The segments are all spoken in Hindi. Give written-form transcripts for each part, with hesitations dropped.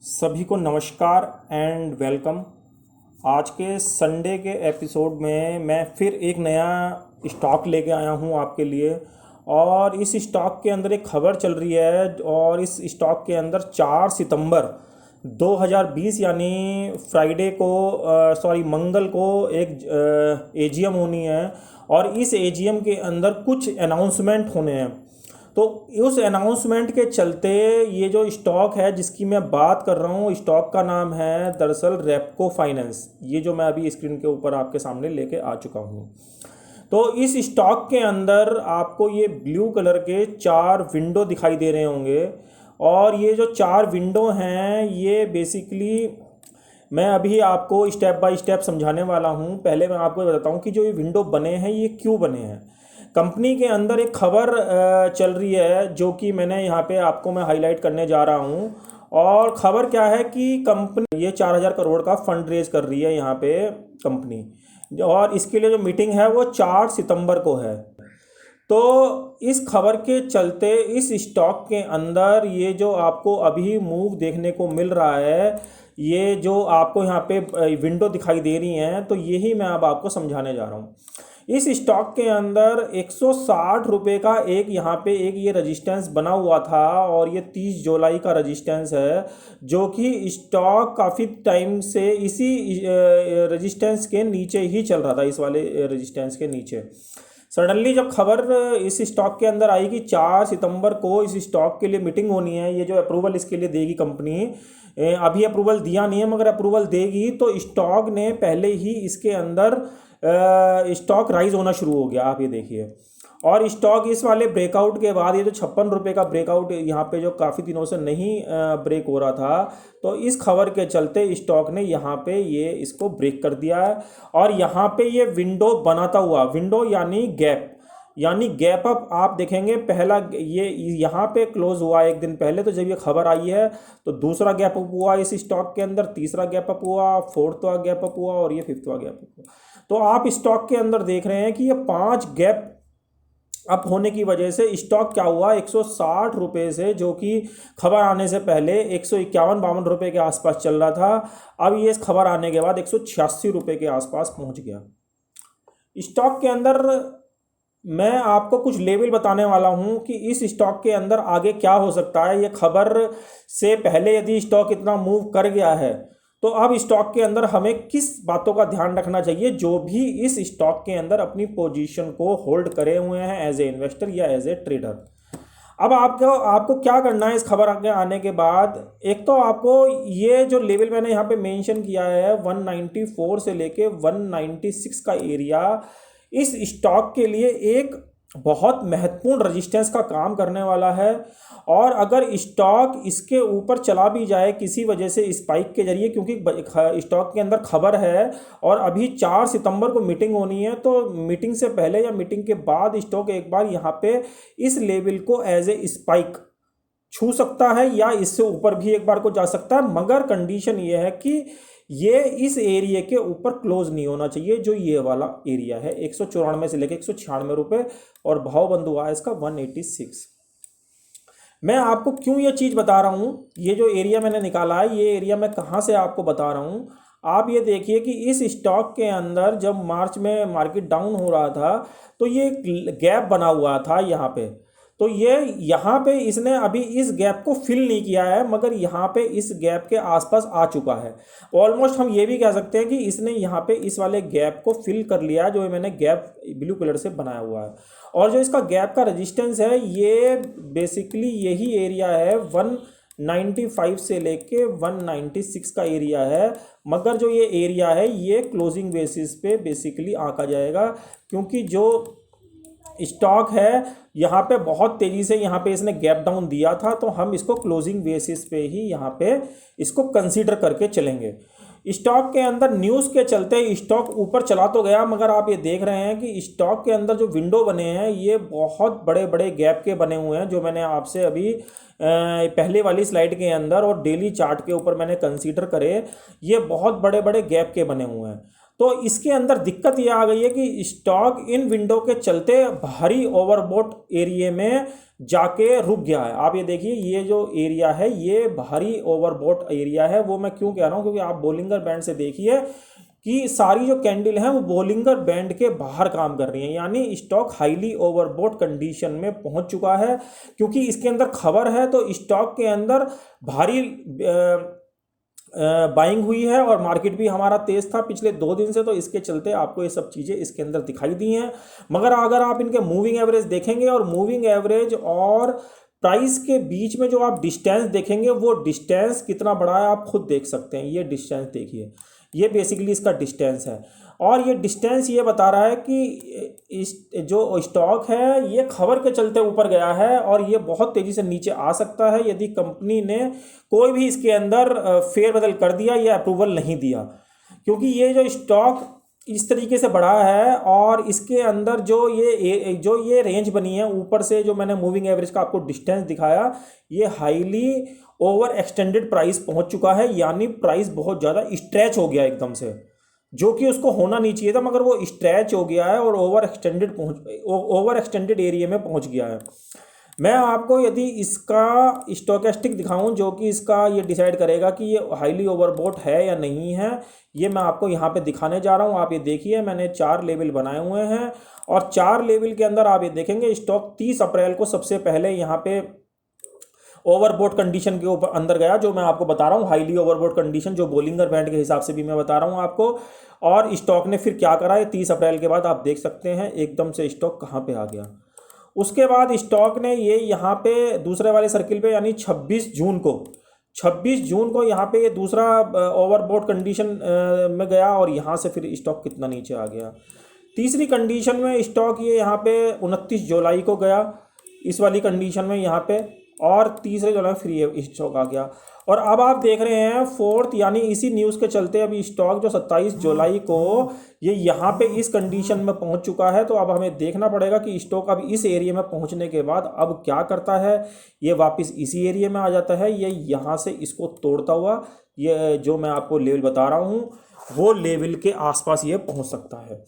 सभी को नमस्कार एंड वेलकम। आज के संडे के एपिसोड में मैं फिर एक नया स्टॉक लेके आया हूँ आपके लिए। और इस स्टॉक के अंदर एक खबर चल रही है और इस स्टॉक के अंदर 4 सितंबर 2020 यानी फ्राइडे को मंगल को एक एजीएम होनी है। और इस एजीएम के अंदर कुछ अनाउंसमेंट होने हैं। तो उस अनाउंसमेंट के चलते ये जो स्टॉक है जिसकी मैं बात कर रहा हूँ, स्टॉक का नाम है दरअसल रेपको फाइनेंस। ये जो मैं अभी स्क्रीन के ऊपर आपके सामने लेके आ चुका हूँ। तो इस स्टॉक के अंदर आपको ये ब्लू कलर के 4 विंडो दिखाई दे रहे होंगे। और ये जो 4 विंडो हैं ये बेसिकली मैं अभी आपको स्टेप बाय स्टेप समझाने वाला हूँ। पहले मैं आपको बताता हूँ कि जो ये विंडो बने हैं ये क्यों बने हैं। कंपनी के अंदर एक खबर चल रही है जो कि मैंने यहाँ पे आपको मैं हाईलाइट करने जा रहा हूँ। और खबर क्या है कि कंपनी ये 4,000 करोड़ का फंड रेज कर रही है यहाँ पे कंपनी। और इसके लिए जो मीटिंग है वो 4 सितंबर को है। तो इस खबर के चलते इस स्टॉक के अंदर ये जो आपको अभी मूव देखने को मिल रहा है, ये जो आपको यहाँ पे विंडो दिखाई दे रही हैं, तो यही मैं अब आपको समझाने जा रहा हूँ। इस स्टॉक के अंदर 160 रुपये का एक यहाँ पे एक ये रजिस्टेंस बना हुआ था और ये 30 जुलाई का रजिस्टेंस है, जो कि स्टॉक काफ़ी टाइम से इसी रजिस्टेंस के नीचे ही चल रहा था, इस वाले रजिस्टेंस के नीचे। सडनली जब खबर इस स्टॉक के अंदर आई कि 4 सितंबर को इस स्टॉक के लिए मीटिंग होनी है, ये जो अप्रूवल इसके लिए देगी कंपनी, अभी अप्रूवल दिया नहीं है मगर अप्रूवल देगी, तो स्टॉक ने पहले ही इसके अंदर स्टॉक राइज होना शुरू हो गया। आप ये देखिए। और स्टॉक इस वाले ब्रेकआउट के बाद ये जो 56 रुपये का ब्रेकआउट यहाँ पे जो काफ़ी दिनों से नहीं ब्रेक हो रहा था, तो इस खबर के चलते स्टॉक ने यहाँ पे ये इसको ब्रेक कर दिया है। और यहाँ पे ये विंडो बनाता हुआ, विंडो यानी गैप अप आप देखेंगे। पहला ये यहाँ पे क्लोज हुआ एक दिन पहले, तो जब ये खबर आई है तो दूसरा गैप अप हुआ इस स्टॉक के अंदर, तीसरा गैप अप हुआ, फोर्थवा गैप अप हुआ और ये फिफ्थवा गैप अप हुआ। तो आप स्टॉक के अंदर देख रहे हैं कि ये 5 गैप अप होने की वजह से स्टॉक क्या हुआ, 160 रुपये से, जो कि खबर आने से पहले 151-52 रुपये के आसपास चल रहा था, अब ये खबर आने के बाद 186 रुपये के आसपास पहुंच गया। स्टॉक के अंदर मैं आपको कुछ लेवल बताने वाला हूं कि इस स्टॉक के अंदर आगे क्या हो सकता है। ये खबर से पहले यदि स्टॉक इतना मूव कर गया है, तो अब स्टॉक के अंदर हमें किस बातों का ध्यान रखना चाहिए, जो भी इस स्टॉक के अंदर अपनी पोजीशन को होल्ड करे हुए हैं एज ए इन्वेस्टर या एज ए ट्रेडर। अब आपको क्या करना है इस खबर आगे आने के बाद। एक तो आपको ये जो लेवल मैंने यहाँ पे मेंशन किया है 194 से लेके 196 का एरिया इस स्टॉक के लिए एक बहुत महत्वपूर्ण रेजिस्टेंस का काम करने वाला है। और अगर स्टॉक इसके ऊपर चला भी जाए किसी वजह से स्पाइक के जरिए, क्योंकि स्टॉक के अंदर खबर है और अभी 4 सितंबर को मीटिंग होनी है, तो मीटिंग से पहले या मीटिंग के बाद स्टॉक एक बार यहाँ पे इस लेवल को एज ए स्पाइक छू सकता है या इससे ऊपर भी एक बार को जा सकता है। मगर कंडीशन ये है कि ये इस एरिया के ऊपर क्लोज नहीं होना चाहिए, जो ये वाला एरिया है 194 से लेकर 196 रुपये, और भाव बंद हुआ है इसका 186। मैं आपको क्यों ये चीज़ बता रहा हूँ, ये जो एरिया मैंने निकाला है ये एरिया मैं कहाँ से आपको बता रहा हूँ। आप ये देखिए कि इस स्टॉक के अंदर जब मार्च में मार्केट डाउन हो रहा था, तो ये गैप बना हुआ था यहाँ पे। तो ये यहाँ पे इसने अभी इस गैप को फिल नहीं किया है, मगर यहाँ पे इस गैप के आसपास आ चुका है। ऑलमोस्ट हम ये भी कह सकते हैं कि इसने यहाँ पे इस वाले गैप को फिल कर लिया है, जो मैंने गैप ब्लू कलर से बनाया हुआ है। और जो इसका गैप का रेजिस्टेंस है ये बेसिकली यही एरिया है 195 से लेके 196 का एरिया है। मगर जो ये एरिया है ये क्लोजिंग बेसिस पे बेसिकली आंका जाएगा, क्योंकि जो स्टॉक है यहाँ पे बहुत तेज़ी से यहाँ पे इसने गैप डाउन दिया था, तो हम इसको क्लोजिंग बेसिस पे ही यहाँ पे इसको कंसीडर करके चलेंगे। स्टॉक के अंदर न्यूज़ के चलते स्टॉक ऊपर चला तो गया, मगर आप ये देख रहे हैं कि स्टॉक के अंदर जो विंडो बने हैं ये बहुत बड़े बड़े गैप के बने हुए हैं, जो मैंने आपसे अभी पहले वाली स्लाइड के अंदर और डेली चार्ट के ऊपर मैंने कंसीडर करे, ये बहुत बड़े बड़े गैप के बने हुए हैं। तो इसके अंदर दिक्कत ये आ गई है कि स्टॉक इन विंडो के चलते भारी ओवरबॉट एरिया में जाके रुक गया है। आप ये देखिए, ये जो एरिया है ये भारी ओवरबॉट एरिया है। वो मैं क्यों कह रहा हूँ, क्योंकि आप बोलिंगर बैंड से देखिए कि सारी जो कैंडल हैं वो बोलिंगर बैंड के बाहर काम कर रही हैं, यानी स्टॉक हाईली ओवरबॉट कंडीशन में पहुंच चुका है। क्योंकि इसके अंदर खबर है तो स्टॉक के अंदर भारी बाइंग हुई है और मार्केट भी हमारा तेज था पिछले 2 दिन से, तो इसके चलते आपको ये सब चीज़ें इसके अंदर दिखाई दी हैं। मगर अगर आप इनके मूविंग एवरेज देखेंगे और मूविंग एवरेज और प्राइस के बीच में जो आप डिस्टेंस देखेंगे, वो डिस्टेंस कितना बड़ा है आप खुद देख सकते हैं। ये डिस्टेंस देखिए, ये बेसिकली इसका डिस्टेंस है और ये डिस्टेंस ये बता रहा है कि इस जो स्टॉक है ये खबर के चलते ऊपर गया है और ये बहुत तेज़ी से नीचे आ सकता है यदि कंपनी ने कोई भी इसके अंदर फेरबदल कर दिया या अप्रूवल नहीं दिया। क्योंकि ये जो स्टॉक इस तरीके से बढ़ा है और इसके अंदर जो ये रेंज बनी है ऊपर से, जो मैंने मूविंग एवरेज का आपको डिस्टेंस दिखाया, ये हाईली ओवर एक्सटेंडेड प्राइस पहुंच चुका है, यानी प्राइस बहुत ज़्यादा स्ट्रेच हो गया एकदम से, जो कि उसको होना नहीं चाहिए था, मगर वो स्ट्रेच हो गया है और ओवर एक्सटेंडेड एरिया में पहुंच गया है। मैं आपको यदि इसका स्टोकेस्टिक दिखाऊं जो कि इसका ये डिसाइड करेगा कि ये हाईली ओवरबॉट है या नहीं है, ये मैं आपको यहाँ पे दिखाने जा रहा हूँ। आप ये देखिए, मैंने 4 लेवल बनाए हुए हैं और 4 लेवल के अंदर आप ये देखेंगे स्टॉक 30 अप्रैल को सबसे पहले यहाँ पे ओवरबॉट कंडीशन के ऊपर अंदर गया, जो मैं आपको बता रहा हूँ हाईली ओवरबॉट कंडीशन, जो बोलिंगर बैंड के हिसाब से भी मैं बता रहा हूँ आपको। और स्टॉक ने फिर क्या करा, ये 30 अप्रैल के बाद आप देख सकते हैं एकदम से स्टॉक कहाँ पे आ गया। उसके बाद स्टॉक ने ये यहाँ पे दूसरे वाले सर्किल पे, यानी 26 जून को यहाँ पे ये दूसरा ओवरबॉट कंडीशन में गया और यहाँ से फिर स्टॉक कितना नीचे आ गया। तीसरी कंडीशन में स्टॉक ये यहाँ पे 29 जुलाई को गया इस वाली कंडीशन में यहाँ पे, और तीसरे जुलाई फिर ये स्टॉक आ गया। और अब आप देख रहे हैं फोर्थ, यानी इसी न्यूज़ के चलते अभी स्टॉक जो 27 जुलाई को ये यहाँ पे इस कंडीशन में पहुँच चुका है। तो अब हमें देखना पड़ेगा कि स्टॉक अब इस एरिया में पहुँचने के बाद अब क्या करता है। ये वापस इसी एरिया में आ जाता है, ये यहाँ से इसको तोड़ता हुआ ये जो मैं आपको लेवल बता रहा हूँ वो लेवल के आसपास ये पहुँच सकता है।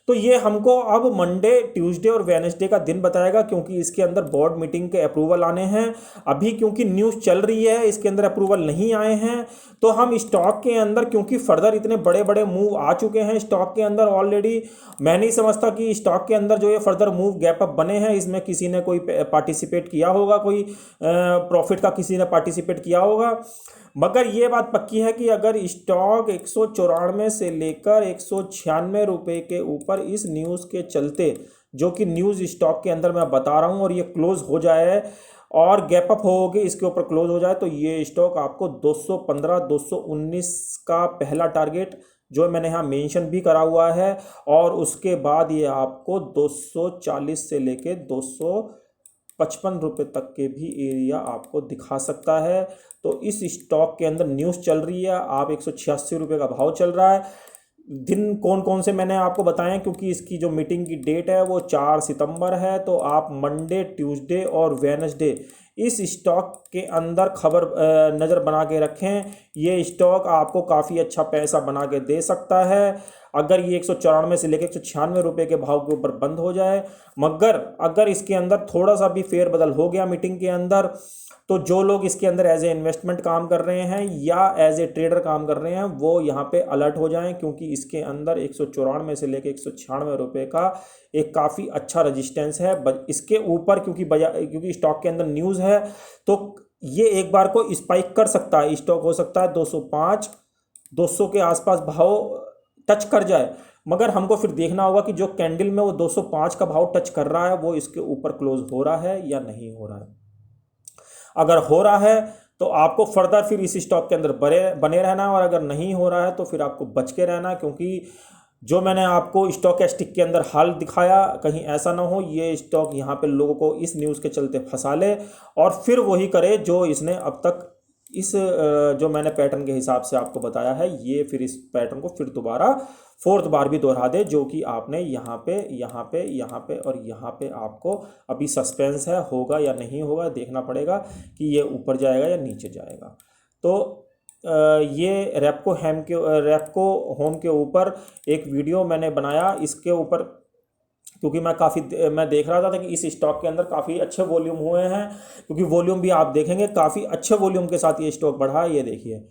तो ये हमको अब मंडे, ट्यूसडे और वेडनेसडे का दिन बताएगा, क्योंकि इसके अंदर बोर्ड मीटिंग के अप्रूवल आने हैं। अभी क्योंकि न्यूज़ चल रही है, इसके अंदर अप्रूवल नहीं आए हैं, तो हम स्टॉक के अंदर, क्योंकि फर्दर इतने बड़े बड़े मूव आ चुके हैं स्टॉक के अंदर ऑलरेडी, मैं नहीं समझता कि स्टॉक के अंदर जो ये फर्दर मूव गैप अप बने हैं इसमें किसी ने कोई पार्टिसिपेट किया होगा, कोई प्रॉफिट का किसी ने पार्टिसिपेट किया होगा। मगर ये बात पक्की है कि अगर स्टॉक 194 से लेकर 196 रुपये के ऊपर इस न्यूज़ के चलते, जो कि न्यूज़ स्टॉक के अंदर मैं बता रहा हूँ, और ये क्लोज हो जाए और गैप अप होगी इसके ऊपर क्लोज हो जाए, तो ये स्टॉक आपको 215, 219 का पहला टारगेट जो मैंने यहाँ मेंशन भी करा हुआ है, और उसके बाद ये आपको 240 से लेके 255 रुपये तक के भी एरिया आपको दिखा सकता है। तो इस स्टॉक के अंदर न्यूज़ चल रही है, आप 186 रुपये का भाव चल रहा है। दिन कौन कौन से मैंने आपको बताएं, क्योंकि इसकी जो मीटिंग की डेट है वो 4 सितंबर है। तो आप मंडे, ट्यूसडे और वेडनेसडे इस स्टॉक के अंदर खबर नज़र बना के रखें। ये स्टॉक आपको काफ़ी अच्छा पैसा बना के दे सकता है अगर ये 194 से लेकर 196 रुपये के भाव के ऊपर बंद हो जाए। मगर अगर इसके अंदर थोड़ा सा भी फेरबदल हो गया मीटिंग के अंदर, तो जो लोग इसके अंदर एज ए इन्वेस्टमेंट काम कर रहे हैं या एज ए ट्रेडर काम कर रहे हैं वो यहाँ पे अलर्ट हो जाएं, क्योंकि इसके अंदर 194 से लेकर 196 रुपये का एक काफ़ी अच्छा रजिस्टेंस है। इसके ऊपर क्योंकि स्टॉक के अंदर न्यूज़ है, तो ये एक बार को स्पाइक कर सकता है। स्टॉक हो सकता है 205, 200 के आसपास भाव टच कर जाए, मगर हमको फिर देखना होगा कि जो कैंडल में वो 205 का भाव टच कर रहा है वो इसके ऊपर क्लोज हो रहा है या नहीं हो रहा है। अगर हो रहा है तो आपको फर्दर फिर इस स्टॉक के अंदर बने रहना, और अगर नहीं हो रहा है तो फिर आपको बच के रहना, क्योंकि जो मैंने आपको स्टॉकेस्टिक के अंदर हाल दिखाया कहीं ऐसा ना हो ये स्टॉक यहाँ पे लोगों को इस न्यूज़ के चलते फंसा ले और फिर वही करे जो इसने अब तक इस जो मैंने पैटर्न के हिसाब से आपको बताया है, ये फिर इस पैटर्न को फिर दोबारा फोर्थ बार भी दोहरा दे, जो कि आपने यहाँ पे और यहाँ पे आपको अभी सस्पेंस है, होगा या नहीं होगा देखना पड़ेगा कि ये ऊपर जाएगा या नीचे जाएगा। तो ये रेपको होम के ऊपर एक वीडियो मैंने बनाया इसके ऊपर, क्योंकि मैं देख रहा था कि इस स्टॉक के अंदर काफ़ी अच्छे वॉल्यूम हुए हैं, क्योंकि वॉल्यूम भी आप देखेंगे काफ़ी अच्छे वॉल्यूम के साथ ये स्टॉक बढ़ा है। ये देखिए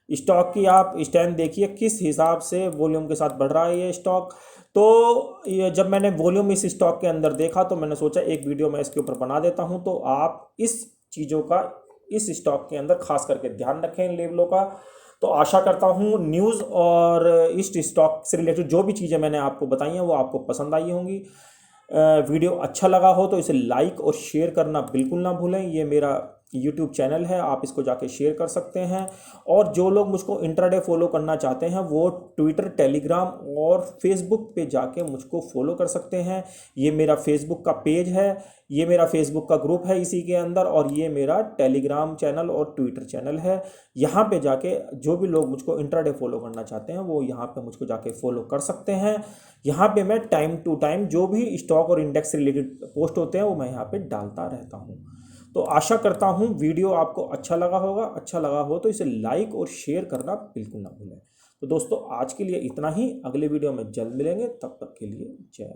स्टॉक की आप स्टैंड देखिए किस हिसाब से वॉल्यूम के साथ बढ़ रहा है ये स्टॉक। तो ये जब मैंने वॉल्यूम इस स्टॉक के अंदर देखा तो मैंने सोचा एक वीडियो मैं इसके ऊपर बना देता हूँ, तो आप इस चीज़ों का इस स्टॉक के अंदर खास करके ध्यान रखें इन लेवलों का। तो आशा करता हूँ न्यूज़ और इस स्टॉक से रिलेटेड जो भी चीज़ें मैंने आपको बताई हैं वो आपको पसंद आई होंगी। वीडियो अच्छा लगा हो तो इसे लाइक और शेयर करना बिल्कुल ना भूलें। ये मेरा यूट्यूब चैनल है, आप इसको जाके शेयर कर सकते हैं। और जो लोग मुझको इंट्राडे फॉलो करना चाहते हैं वो ट्विटर, टेलीग्राम और फेसबुक पे जाके मुझको फॉलो कर सकते हैं। ये मेरा फेसबुक का पेज है, ये मेरा फेसबुक का ग्रुप है इसी के अंदर, और ये मेरा टेलीग्राम चैनल और ट्विटर चैनल है। यहाँ पे जाके जो भी लोग मुझको इंट्राडे फॉलो करना चाहते हैं वो यहाँ पे मुझको जाके फॉलो कर सकते हैं। यहाँ पे मैं टाइम टू टाइम जो भी स्टॉक और इंडेक्स से रिलेटेड पोस्ट होते हैं वो मैं यहाँ पे डालता रहता हूँ। तो आशा करता हूँ वीडियो आपको अच्छा लगा होगा। अच्छा लगा हो तो इसे लाइक और शेयर करना बिल्कुल ना भूलें। तो दोस्तों आज के लिए इतना ही, अगले वीडियो में जल्द मिलेंगे, तब तक के लिए जय।